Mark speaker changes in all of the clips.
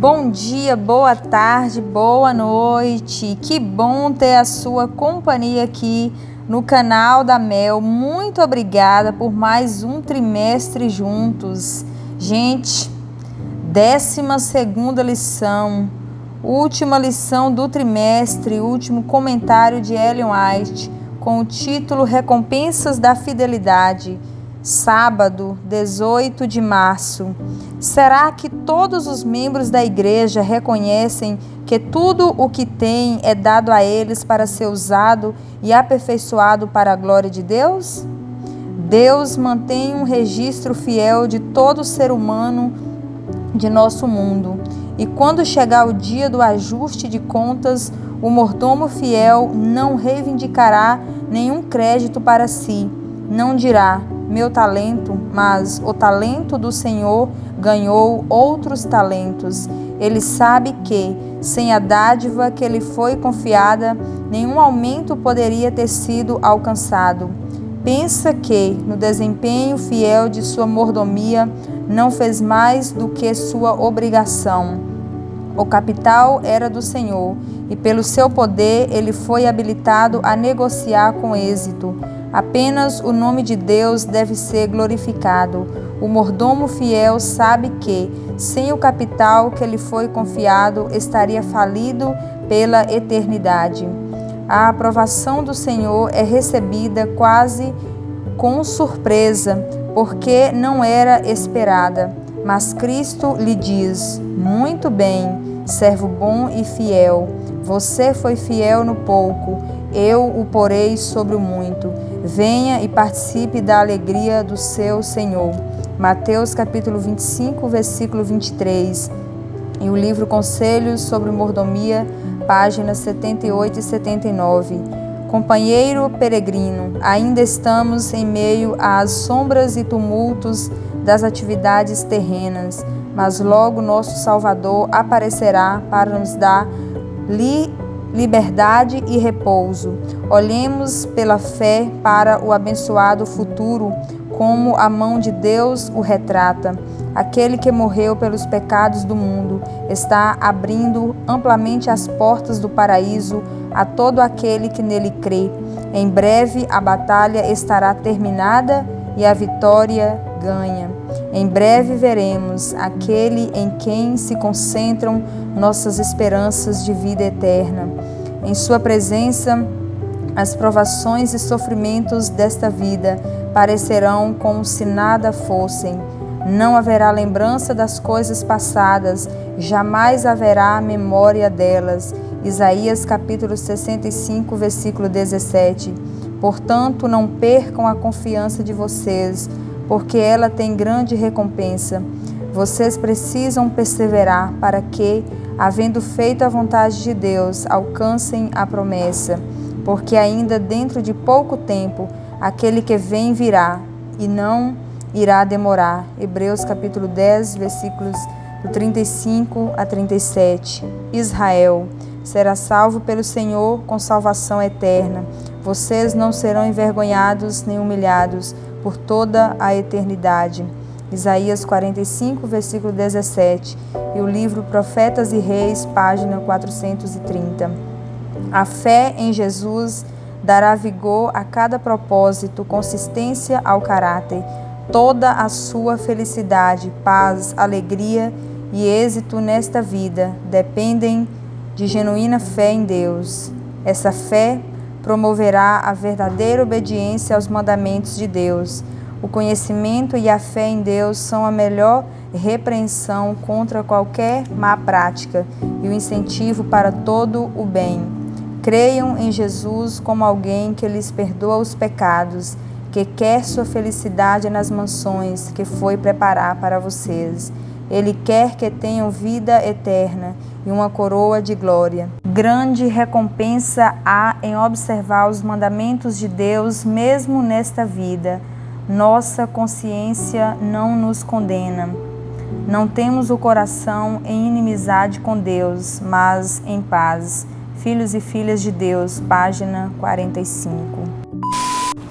Speaker 1: Bom dia, boa tarde, boa noite. Que bom ter a sua companhia aqui no canal da Mel. Muito obrigada por mais um trimestre juntos. Gente, 12ª lição, última lição do trimestre, último comentário de Ellen White, com o título Recompensas da Fidelidade. Sábado, 18 de março. Será que todos os membros da igreja reconhecem que tudo o que têm é dado a eles para ser usado e aperfeiçoado para a glória de Deus? Deus mantém um registro fiel de todo ser humano de nosso mundo. E quando chegar o dia do ajuste de contas, o mordomo fiel não reivindicará nenhum crédito para si. Não dirá: meu talento, mas o talento do Senhor ganhou outros talentos. Ele sabe que, sem a dádiva que lhe foi confiada, nenhum aumento poderia ter sido alcançado. Pensa que, no desempenho fiel de sua mordomia, não fez mais do que sua obrigação. O capital era do Senhor, e pelo seu poder ele foi habilitado a negociar com êxito. Apenas o nome de Deus deve ser glorificado. O mordomo fiel sabe que, sem o capital que lhe foi confiado, estaria falido pela eternidade. A aprovação do Senhor é recebida quase com surpresa, porque não era esperada. Mas Cristo lhe diz: muito bem, servo bom e fiel. Você foi fiel no pouco, eu o porei sobre o muito. Venha e participe da alegria do seu Senhor. Mateus capítulo 25, versículo 23. E o livro Conselhos sobre Mordomia, páginas 78 e 79. Companheiro peregrino, ainda estamos em meio às sombras e tumultos das atividades terrenas, mas logo nosso Salvador aparecerá para nos dar liberdade e repouso. Olhemos pela fé para o abençoado futuro, como a mão de Deus o retrata. Aquele que morreu pelos pecados do mundo está abrindo amplamente as portas do paraíso a todo aquele que nele crê. Em breve a batalha estará terminada e a vitória ganha. Em breve veremos aquele em quem se concentram nossas esperanças de vida eterna. Em sua presença, as provações e sofrimentos desta vida parecerão como se nada fossem. Não haverá lembrança das coisas passadas, jamais haverá memória delas. Isaías capítulo 65, versículo 17. Portanto, não percam a confiança de vocês, porque ela tem grande recompensa. Vocês precisam perseverar para que, havendo feito a vontade de Deus, alcancem a promessa, porque ainda dentro de pouco tempo aquele que vem virá e não irá demorar. Hebreus capítulo 10, versículos do 35 a 37. Israel será salvo pelo Senhor com salvação eterna. Vocês não serão envergonhados nem humilhados por toda a eternidade. Isaías 45, versículo 17. E o livro Profetas e Reis, página 430. A fé em Jesus dará vigor a cada propósito, consistência ao caráter. Toda a sua felicidade, paz, alegria e êxito nesta vida dependem de genuína fé em Deus. Essa fé promoverá a verdadeira obediência aos mandamentos de Deus. O conhecimento e a fé em Deus são a melhor repreensão contra qualquer má prática e o incentivo para todo o bem. Creiam em Jesus como alguém que lhes perdoa os pecados, que quer sua felicidade nas mansões que foi preparar para vocês. Ele quer que tenham vida eterna e uma coroa de glória. Grande recompensa há em observar os mandamentos de Deus mesmo nesta vida. Nossa consciência não nos condena. Não temos o coração em inimizade com Deus, mas em paz. Filhos e filhas de Deus, página 45.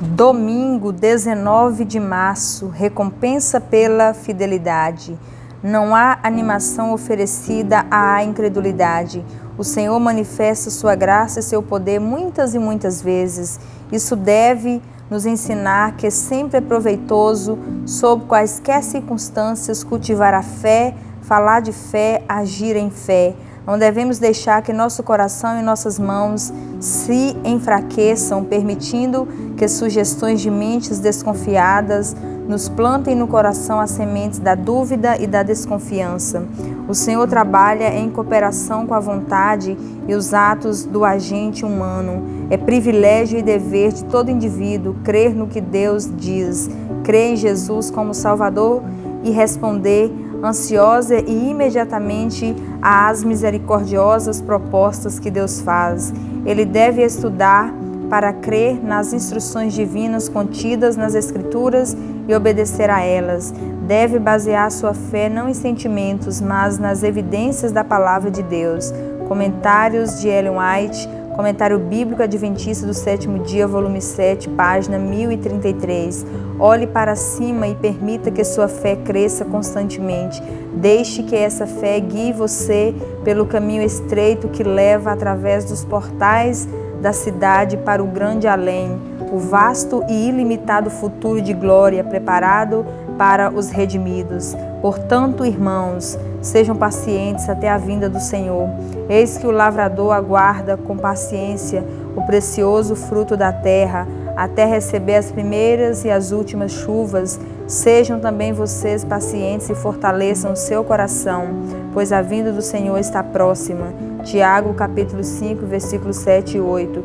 Speaker 1: Domingo, 19 de março, recompensa pela fidelidade. Não há animação oferecida à incredulidade. O Senhor manifesta sua graça e seu poder muitas e muitas vezes. Isso deve nos ensinar que sempre é proveitoso, sob quaisquer circunstâncias, cultivar a fé, falar de fé, agir em fé. Não devemos deixar que nosso coração e nossas mãos se enfraqueçam, permitindo que sugestões de mentes desconfiadas nos plantem no coração as sementes da dúvida e da desconfiança. O Senhor trabalha em cooperação com a vontade e os atos do agente humano. É privilégio e dever de todo indivíduo crer no que Deus diz, crer em Jesus como Salvador e responder ansiosa e imediatamente às misericordiosas propostas que Deus faz. Ele deve estudar para crer nas instruções divinas contidas nas Escrituras e obedecer a elas. Deve basear sua fé não em sentimentos, mas nas evidências da Palavra de Deus. Comentários de Ellen White, Comentário Bíblico Adventista do Sétimo Dia, volume 7, página 1033. Olhe para cima e permita que sua fé cresça constantemente. Deixe que essa fé guie você pelo caminho estreito que leva através dos portais da cidade para o grande além, o vasto e ilimitado futuro de glória preparado para os redimidos. Portanto, irmãos, sejam pacientes até a vinda do Senhor. Eis que o lavrador aguarda com paciência o precioso fruto da terra, até receber as primeiras e as últimas chuvas. Sejam também vocês pacientes e fortaleçam o seu coração, pois a vinda do Senhor está próxima. Tiago, capítulo 5, versículos 7 e 8.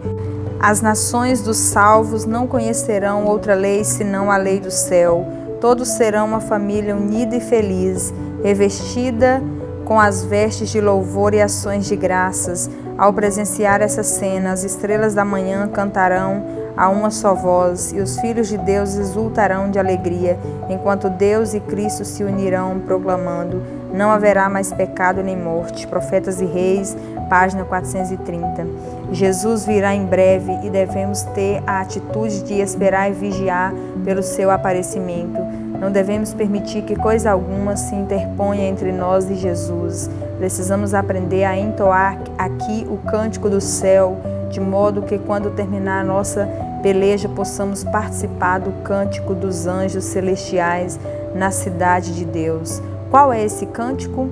Speaker 1: As nações dos salvos não conhecerão outra lei senão a lei do céu. Todos serão uma família unida e feliz, revestida com as vestes de louvor e ações de graças. Ao presenciar essa cena, as estrelas da manhã cantarão a uma só voz, e os filhos de Deus exultarão de alegria, enquanto Deus e Cristo se unirão, proclamando: não haverá mais pecado nem morte. Profetas e Reis, página 430. Jesus virá em breve e devemos ter a atitude de esperar e vigiar pelo seu aparecimento. Não devemos permitir que coisa alguma se interponha entre nós e Jesus. Precisamos aprender a entoar aqui o cântico do céu, de modo que quando terminar a nossa peleja possamos participar do cântico dos anjos celestiais na cidade de Deus. Qual é esse cântico?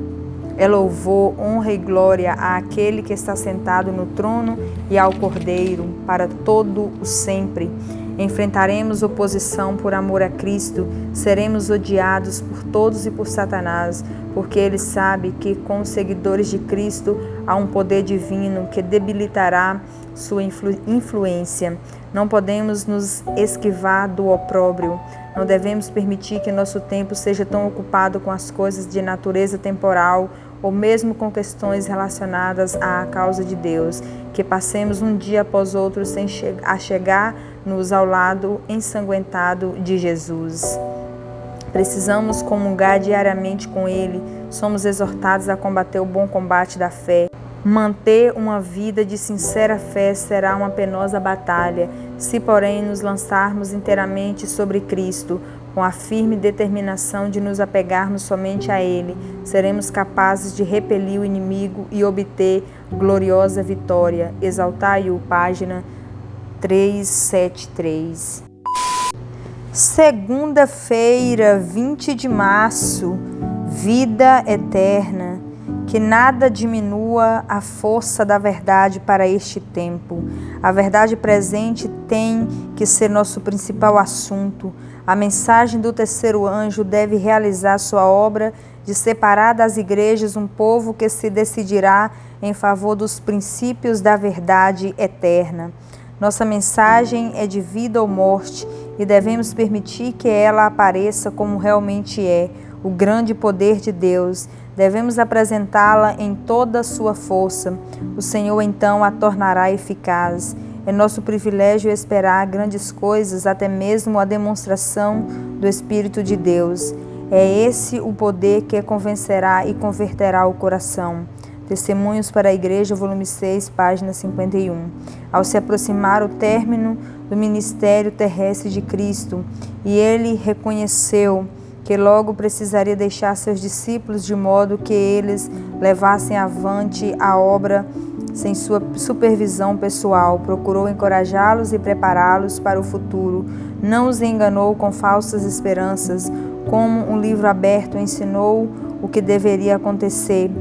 Speaker 1: É louvor, honra e glória àquele que está sentado no trono e ao Cordeiro para todo o sempre. Enfrentaremos oposição por amor a Cristo, seremos odiados por todos e por Satanás, porque ele sabe que com os seguidores de Cristo há um poder divino que debilitará sua influência. Não podemos nos esquivar do opróbrio. Não devemos permitir que nosso tempo seja tão ocupado com as coisas de natureza temporal ou mesmo com questões relacionadas à causa de Deus, que passemos um dia após outro sem chegar-nos ao lado ensanguentado de Jesus. Precisamos comungar diariamente com Ele. Somos exortados a combater o bom combate da fé. Manter uma vida de sincera fé será uma penosa batalha. Se, porém, nos lançarmos inteiramente sobre Cristo, com a firme determinação de nos apegarmos somente a Ele, seremos capazes de repelir o inimigo e obter gloriosa vitória. Exaltai-o, página 373. Segunda-feira, 20 de março, vida eterna. Que nada diminua a força da verdade para este tempo. A verdade presente tem que ser nosso principal assunto. A mensagem do terceiro anjo deve realizar sua obra de separar das igrejas um povo que se decidirá em favor dos princípios da verdade eterna. Nossa mensagem é de vida ou morte e devemos permitir que ela apareça como realmente é, o grande poder de Deus. Devemos apresentá-la em toda a sua força. O Senhor então a tornará eficaz. É nosso privilégio esperar grandes coisas, até mesmo a demonstração do Espírito de Deus. É esse o poder que convencerá e converterá o coração. Testemunhos para a Igreja, volume 6, página 51. Ao se aproximar o término do ministério terrestre de Cristo, e ele reconheceu que logo precisaria deixar seus discípulos de modo que eles levassem avante a obra sem sua supervisão pessoal. Procurou encorajá-los e prepará-los para o futuro. Não os enganou com falsas esperanças. Como um livro aberto, ensinou o que deveria acontecer.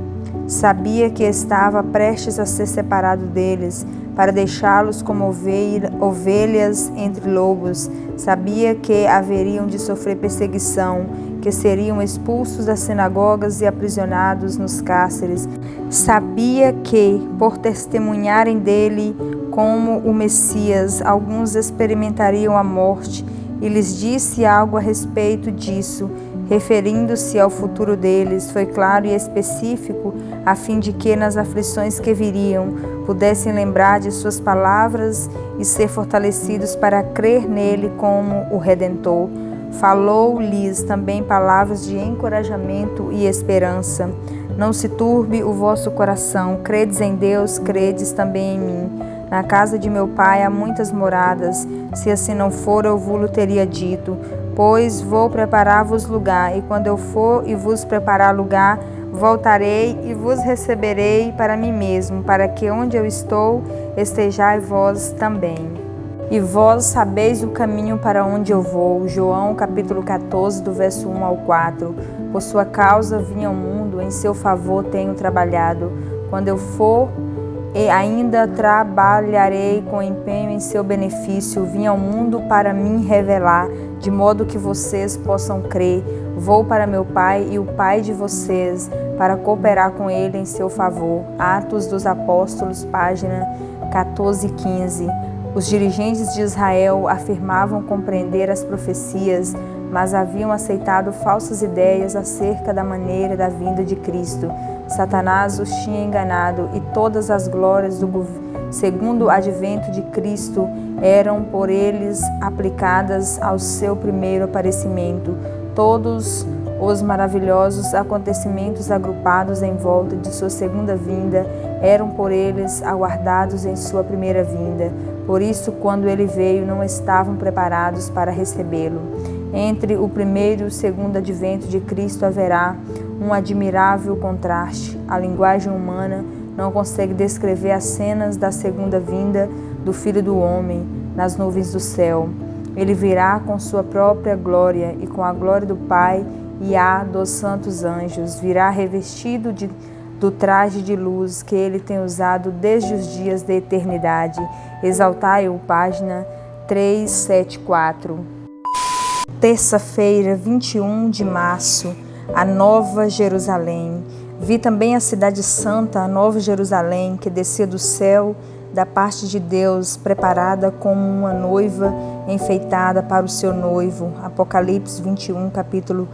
Speaker 1: Sabia que estava prestes a ser separado deles, para deixá-los como ovelhas entre lobos. Sabia que haveriam de sofrer perseguição, que seriam expulsos das sinagogas e aprisionados nos cárceres. Sabia que, por testemunharem dele como o Messias, alguns experimentariam a morte, e lhes disse algo a respeito disso, referindo-se ao futuro deles. Foi claro e específico, a fim de que, nas aflições que viriam, pudessem lembrar de suas palavras e ser fortalecidos para crer nele como o Redentor. Falou-lhes também palavras de encorajamento e esperança. Não se turbe o vosso coração. Credes em Deus, credes também em mim. Na casa de meu pai há muitas moradas. Se assim não for, eu vos teria dito. Pois vou preparar-vos lugar, e quando eu for e vos preparar lugar, voltarei e vos receberei para mim mesmo, para que onde eu estou, estejais vós também. E vós sabeis o caminho para onde eu vou. João capítulo 14, do verso 1 ao 4. Por sua causa vim ao mundo, em seu favor tenho trabalhado. Quando eu for, e ainda trabalharei com empenho em seu benefício. Vim ao mundo para me revelar, de modo que vocês possam crer. Vou para meu Pai e o Pai de vocês, para cooperar com ele em seu favor. Atos dos Apóstolos, página 14 e 15. Os dirigentes de Israel afirmavam compreender as profecias, mas haviam aceitado falsas ideias acerca da maneira da vinda de Cristo. Satanás os tinha enganado, e todas as glórias do segundo advento de Cristo eram por eles aplicadas ao seu primeiro aparecimento. Todos os maravilhosos acontecimentos agrupados em volta de sua segunda vinda eram por eles aguardados em sua primeira vinda. Por isso, quando ele veio, não estavam preparados para recebê-lo. Entre o primeiro e o segundo advento de Cristo haverá um admirável contraste. A linguagem humana não consegue descrever as cenas da segunda vinda do Filho do Homem nas nuvens do céu. Ele virá com sua própria glória e com a glória do Pai e a dos santos anjos. Virá revestido do traje de luz que ele tem usado desde os dias da eternidade. Exaltai-o, página 374. Terça-feira, 21 de março, a Nova Jerusalém. Vi também a cidade santa, a Nova Jerusalém, que descia do céu da parte de Deus, preparada como uma noiva enfeitada para o seu noivo. Apocalipse 21, capítulo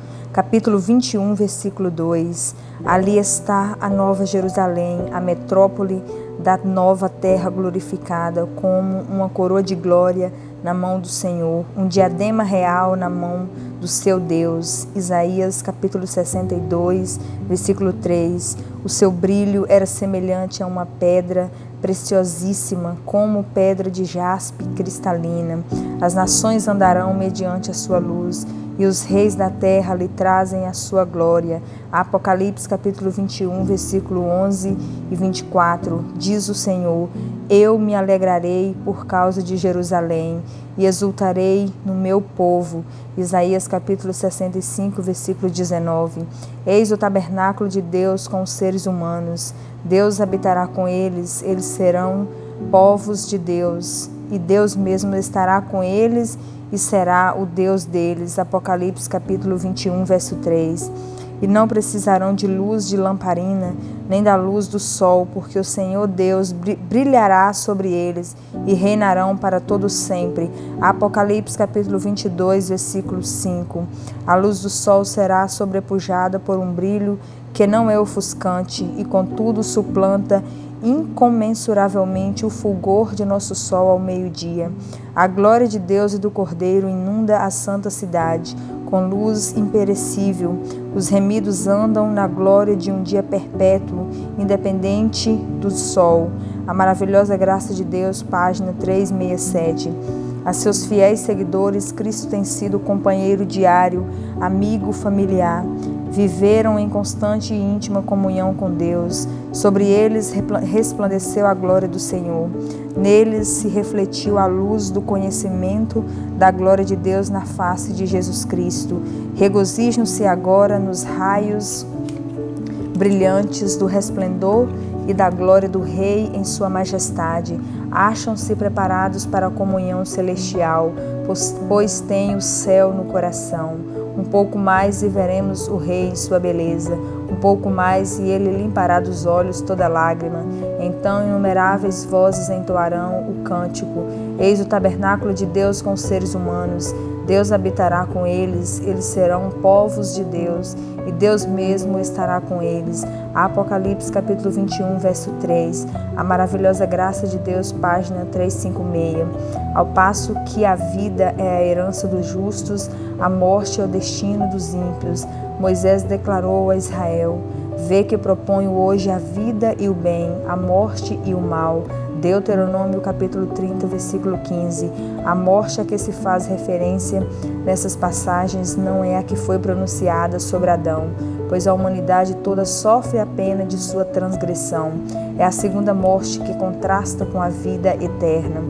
Speaker 1: 21, versículo 2. Ali está a Nova Jerusalém, a metrópole da nova terra glorificada, como uma coroa de glória na mão do Senhor, um diadema real na mão do seu Deus. Isaías capítulo 62, versículo 3. O seu brilho era semelhante a uma pedra preciosíssima, como pedra de jaspe cristalina. As nações andarão mediante a sua luz, e os reis da terra lhe trazem a sua glória. Apocalipse capítulo 21, versículo 11 e 24. Diz o Senhor: eu me alegrarei por causa de Jerusalém e exultarei no meu povo. Isaías capítulo 65, versículo 19. Eis o tabernáculo de Deus com os seres humanos. Deus habitará com eles, eles serão povos de Deus, e Deus mesmo estará com eles e será o Deus deles. Apocalipse capítulo 21, verso 3. E não precisarão de luz de lamparina, nem da luz do sol, porque o Senhor Deus brilhará sobre eles e reinarão para todo sempre. Apocalipse capítulo 22, versículo 5. A luz do sol será sobrepujada por um brilho que não é ofuscante e contudo suplanta incomensuravelmente o fulgor de nosso sol ao meio-dia. A glória de Deus e do Cordeiro inunda a santa cidade com luz imperecível. Os remidos andam na glória de um dia perpétuo, independente do sol. A maravilhosa graça de Deus, página 367. A seus fiéis seguidores, Cristo tem sido companheiro diário, amigo familiar. Viveram em constante e íntima comunhão com Deus. Sobre eles resplandeceu a glória do Senhor. Neles se refletiu a luz do conhecimento da glória de Deus na face de Jesus Cristo. Regozijam-se agora nos raios brilhantes do resplendor e da glória do Rei em sua majestade. Acham-se preparados para a comunhão celestial, pois têm o céu no coração. Um pouco mais e veremos o Rei em sua beleza. Um pouco mais e ele limpará dos olhos toda lágrima. Então inumeráveis vozes entoarão o cântico. Eis o tabernáculo de Deus com os seres humanos. Deus habitará com eles, eles serão povos de Deus, e Deus mesmo estará com eles. Apocalipse capítulo 21, verso 3. A maravilhosa graça de Deus, página 356. Ao passo que a vida é a herança dos justos, a morte é o destino dos ímpios. Moisés declarou a Israel: vê que proponho hoje a vida e o bem, a morte e o mal. Deuteronômio capítulo 30, versículo 15. A morte a que se faz referência nessas passagens não é a que foi pronunciada sobre Adão, pois a humanidade toda sofre a pena de sua transgressão. É a segunda morte que contrasta com a vida eterna.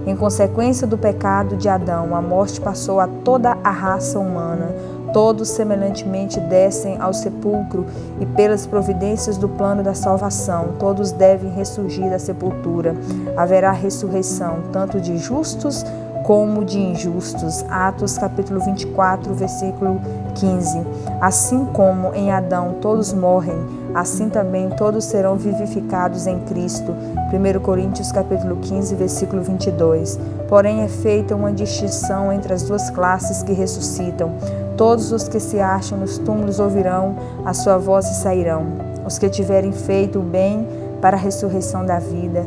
Speaker 1: Em consequência do pecado de Adão, a morte passou a toda a raça humana. Todos semelhantemente descem ao sepulcro e pelas providências do plano da salvação, todos devem ressurgir da sepultura. Haverá ressurreição, tanto de justos como de injustos. Atos capítulo 24, versículo 15. Assim como em Adão todos morrem, assim também todos serão vivificados em Cristo. 1 Coríntios capítulo 15, versículo 22. Porém é feita uma distinção entre as duas classes que ressuscitam. Todos os que se acham nos túmulos ouvirão a sua voz e sairão. Os que tiverem feito o bem para a ressurreição da vida,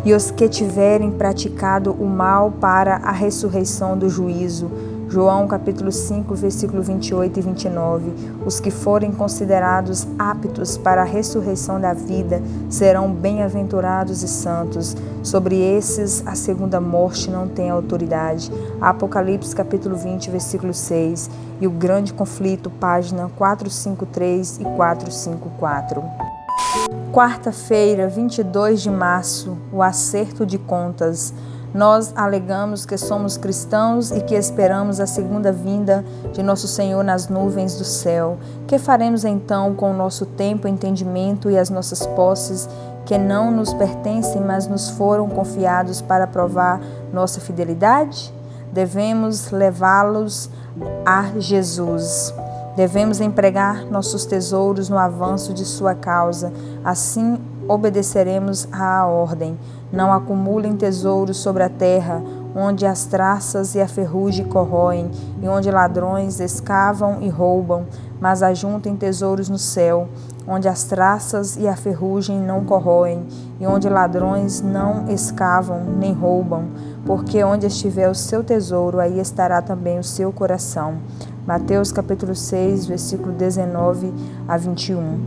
Speaker 1: e os que tiverem praticado o mal para a ressurreição do juízo. João capítulo 5, versículo 28 e 29. Os que forem considerados aptos para a ressurreição da vida serão bem-aventurados e santos. Sobre esses a segunda morte não tem autoridade. Apocalipse capítulo 20, versículo 6. E o grande conflito, página 453 e 454. Quarta-feira, 22 de março, o acerto de contas. Nós alegamos que somos cristãos e que esperamos a segunda vinda de nosso Senhor nas nuvens do céu. Que faremos então com o nosso tempo, entendimento e as nossas posses que não nos pertencem, mas nos foram confiados para provar nossa fidelidade? Devemos levá-los a Jesus. Devemos empregar nossos tesouros no avanço de sua causa. Assim obedeceremos à ordem. Não acumulem tesouros sobre a terra, onde as traças e a ferrugem corroem, e onde ladrões escavam e roubam, mas ajuntem tesouros no céu, onde as traças e a ferrugem não corroem, e onde ladrões não escavam nem roubam, porque onde estiver o seu tesouro, aí estará também o seu coração. Mateus capítulo 6, versículo 19 a 21.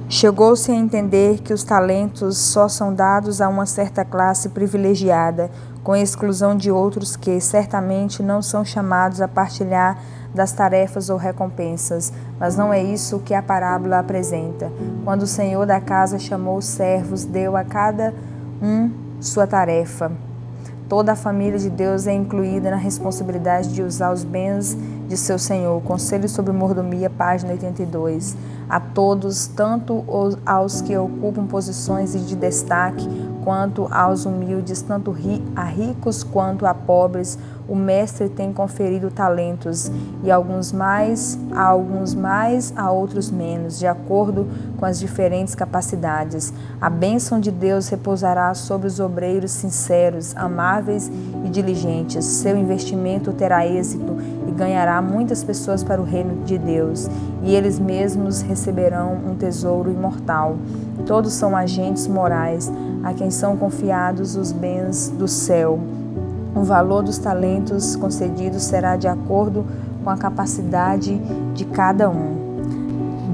Speaker 1: Chegou-se a entender que os talentos só são dados a uma certa classe privilegiada, com exclusão de outros que, certamente, não são chamados a partilhar das tarefas ou recompensas. Mas não é isso que a parábola apresenta. Quando o Senhor da casa chamou os servos, deu a cada um sua tarefa. Toda a família de Deus é incluída na responsabilidade de usar os bens de seu Senhor. Conselho sobre mordomia, página 82. A todos, tanto aos que ocupam posições de destaque, quanto aos humildes, tanto a ricos quanto a pobres, o Mestre tem conferido talentos, e alguns mais, a outros menos, de acordo com as diferentes capacidades. A bênção de Deus repousará sobre os obreiros sinceros, amáveis e diligentes. Seu investimento terá êxito e ganhará muitas pessoas para o reino de Deus, e eles mesmos receberão um tesouro imortal. Todos são agentes morais, a quem são confiados os bens do céu. O valor dos talentos concedidos será de acordo com a capacidade de cada um.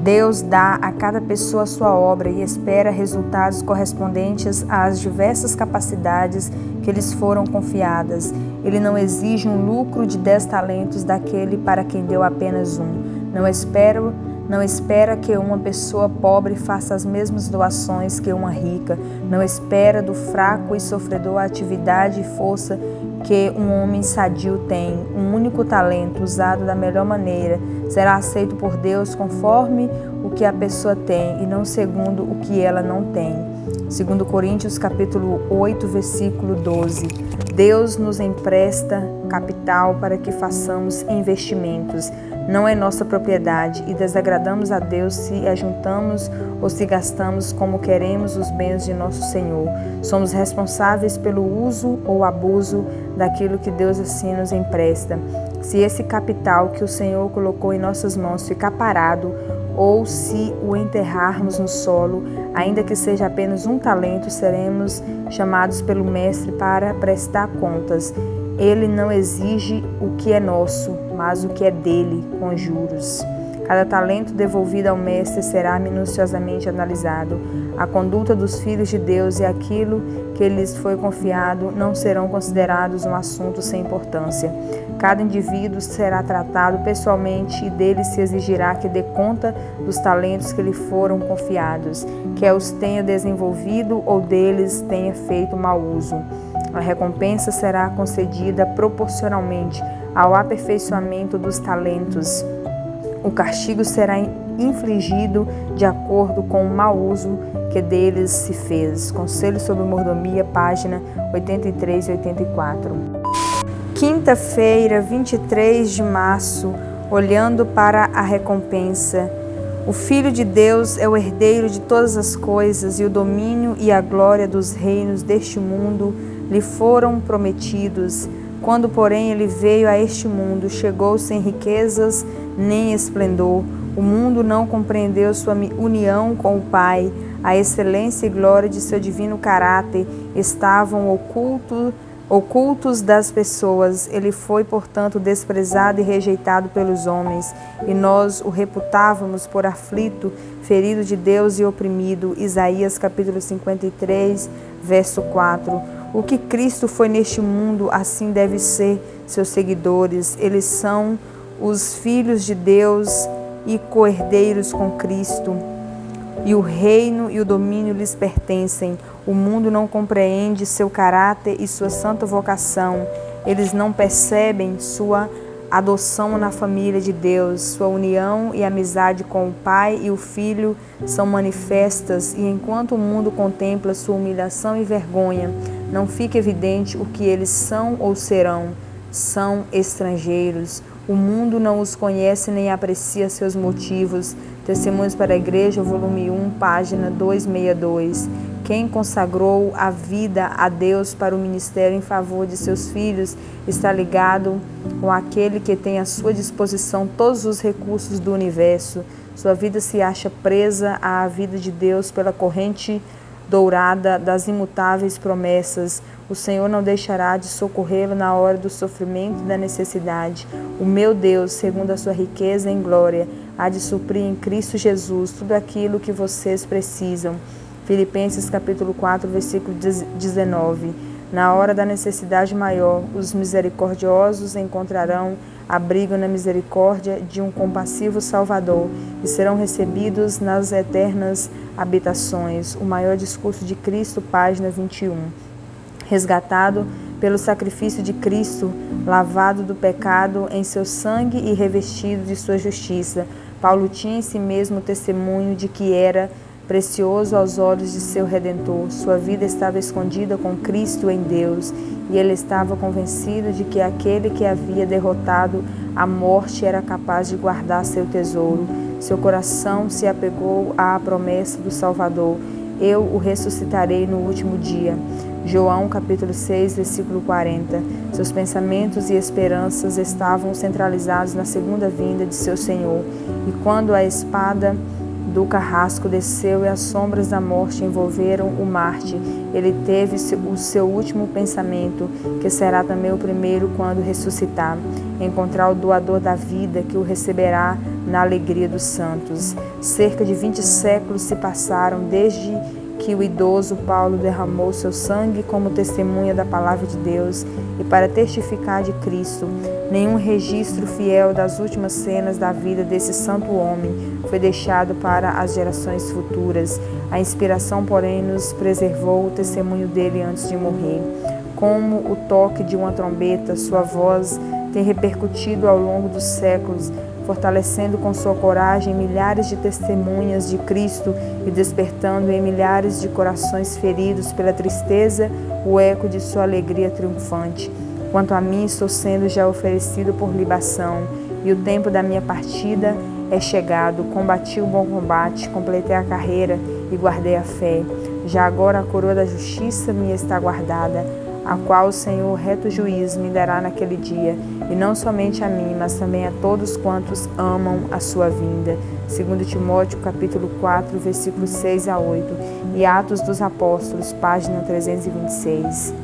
Speaker 1: Deus dá a cada pessoa a sua obra e espera resultados correspondentes às diversas capacidades que lhes foram confiadas. Ele não exige um lucro de 10 talentos daquele para quem deu apenas um. Não espera que uma pessoa pobre faça as mesmas doações que uma rica. Não espera do fraco e sofredor a atividade e força que um homem sadio tem. Um único talento, usado da melhor maneira, será aceito por Deus conforme o que a pessoa tem e não segundo o que ela não tem. 2 Coríntios capítulo 8, versículo 12. Deus nos empresta capital para que façamos investimentos. Não é nossa propriedade e desagradamos a Deus se ajuntamos ou se gastamos como queremos os bens de nosso Senhor. Somos responsáveis pelo uso ou abuso daquilo que Deus assim nos empresta. Se esse capital que o Senhor colocou em nossas mãos ficar parado, ou se o enterrarmos no solo, ainda que seja apenas um talento, seremos chamados pelo Mestre para prestar contas. Ele não exige o que é nosso, mas o que é dele, com juros. Cada talento devolvido ao Mestre será minuciosamente analisado. A conduta dos filhos de Deus e aquilo que lhes foi confiado não serão considerados um assunto sem importância. Cada indivíduo será tratado pessoalmente e dele se exigirá que dê conta dos talentos que lhe foram confiados, quer os tenha desenvolvido ou deles tenha feito mau uso. A recompensa será concedida proporcionalmente ao aperfeiçoamento dos talentos. O castigo será infligido de acordo com o mau uso que deles se fez. Conselho sobre Mordomia, página 83 e 84. Quinta-feira, 23 de março, olhando para a recompensa. O Filho de Deus é o herdeiro de todas as coisas e o domínio e a glória dos reinos deste mundo lhe foram prometidos. Quando, porém, ele veio a este mundo, chegou sem riquezas nem esplendor. O mundo não compreendeu sua união com o Pai. A excelência e glória de seu divino caráter estavam ocultos das pessoas. Ele foi, portanto, desprezado e rejeitado pelos homens, e nós o reputávamos por aflito, ferido de Deus e oprimido. Isaías capítulo 53, verso 4. O que Cristo foi neste mundo, assim deve ser seus seguidores. Eles são os filhos de Deus e co-herdeiros com Cristo. E o reino e o domínio lhes pertencem. O mundo não compreende seu caráter e sua santa vocação. Eles não percebem sua adoção na família de Deus. Sua união e amizade com o Pai e o Filho são manifestas, e enquanto o mundo contempla sua humilhação e vergonha, não fica evidente o que eles são ou serão. São estrangeiros. O mundo não os conhece nem aprecia seus motivos. Testemunhos para a Igreja, volume 1, página 262. Quem consagrou a vida a Deus para o ministério em favor de seus filhos está ligado com aquele que tem à sua disposição todos os recursos do universo. Sua vida se acha presa à vida de Deus pela corrente dourada das imutáveis promessas. O Senhor não deixará de socorrê-lo na hora do sofrimento e da necessidade. O meu Deus, segundo a sua riqueza em glória, há de suprir em Cristo Jesus tudo aquilo que vocês precisam. Filipenses capítulo 4, versículo 19. Na hora da necessidade maior, os misericordiosos encontrarão abrigo na misericórdia de um compassivo Salvador e serão recebidos nas eternas habitações. O maior discurso de Cristo, página 21. Resgatado pelo sacrifício de Cristo, lavado do pecado em seu sangue e revestido de sua justiça, Paulo tinha em si mesmo o testemunho de que era precioso aos olhos de seu Redentor. Sua vida estava escondida com Cristo em Deus, e ele estava convencido de que aquele que havia derrotado a morte era capaz de guardar seu tesouro. Seu coração se apegou à promessa do Salvador: eu o ressuscitarei no último dia. João capítulo 6, versículo 40. Seus pensamentos e esperanças estavam centralizados na segunda vinda de seu Senhor, e quando a espada do carrasco desceu e as sombras da morte envolveram o Marte, ele teve o seu último pensamento, que será também o primeiro quando ressuscitar: encontrar o doador da vida, que o receberá na alegria dos santos. Cerca de 20 séculos se passaram desde que o idoso Paulo derramou seu sangue como testemunha da palavra de Deus e para testificar de Cristo. Nenhum registro fiel das últimas cenas da vida desse santo homem foi deixado para as gerações futuras. A inspiração, porém, nos preservou o testemunho dele antes de morrer. Como o toque de uma trombeta, sua voz tem repercutido ao longo dos séculos, fortalecendo com sua coragem milhares de testemunhas de Cristo e despertando em milhares de corações feridos pela tristeza o eco de sua alegria triunfante. Quanto a mim, estou sendo já oferecido por libação, e o tempo da minha partida é chegado. Combati o bom combate, completei a carreira e guardei a fé. Já agora a coroa da justiça me está guardada, a qual o Senhor, reto juiz, me dará naquele dia, e não somente a mim, mas também a todos quantos amam a sua vinda. 2 Timóteo, capítulo 4, versículos 6 a 8, e Atos dos Apóstolos, página 326.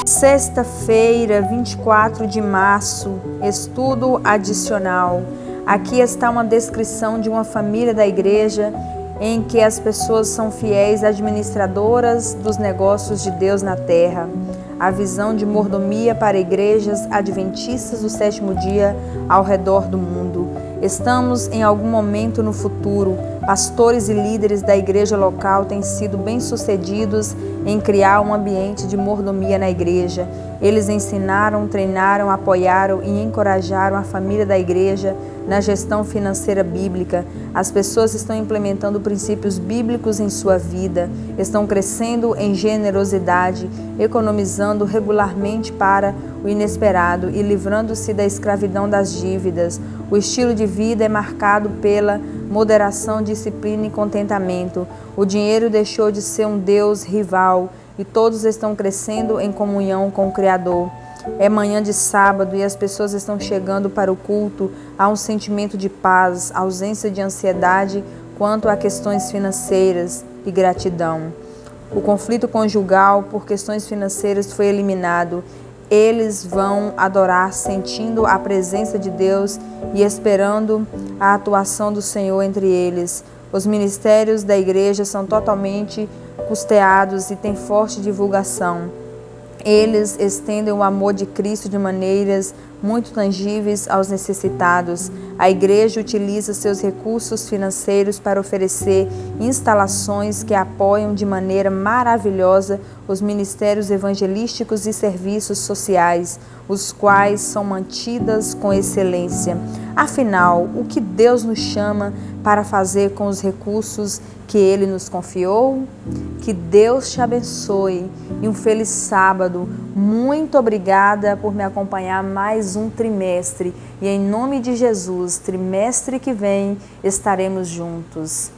Speaker 1: Sexta-feira, 24 de março, estudo adicional. Aqui está uma descrição de uma família da igreja em que as pessoas são fiéis administradoras dos negócios de Deus na terra. A visão de mordomia para igrejas adventistas do sétimo dia ao redor do mundo. Estamos em algum momento no futuro. Pastores e líderes da igreja local têm sido bem-sucedidos em criar um ambiente de mordomia na igreja. Eles ensinaram, treinaram, apoiaram e encorajaram a família da igreja na gestão financeira bíblica. As pessoas estão implementando princípios bíblicos em sua vida, estão crescendo em generosidade, economizando regularmente para o inesperado e livrando-se da escravidão das dívidas. O estilo de vida é marcado pela moderação, disciplina e contentamento. O dinheiro deixou de ser um Deus rival e todos estão crescendo em comunhão com o Criador. É manhã de sábado e as pessoas estão chegando para o culto. Há um sentimento de paz, ausência de ansiedade quanto a questões financeiras e gratidão. O conflito conjugal por questões financeiras foi eliminado. Eles vão adorar sentindo a presença de Deus e esperando a atuação do Senhor entre eles. Os ministérios da igreja são totalmente custeados e têm forte divulgação. Eles estendem o amor de Cristo de maneiras muito tangíveis aos necessitados. A igreja utiliza seus recursos financeiros para oferecer instalações que apoiam de maneira maravilhosa os ministérios evangelísticos e serviços sociais, os quais são mantidas com excelência. Afinal, o que Deus nos chama para fazer com os recursos que Ele nos confiou? Que Deus te abençoe e um feliz sábado. Muito obrigada por me acompanhar mais um trimestre. E em nome de Jesus, trimestre que vem, estaremos juntos.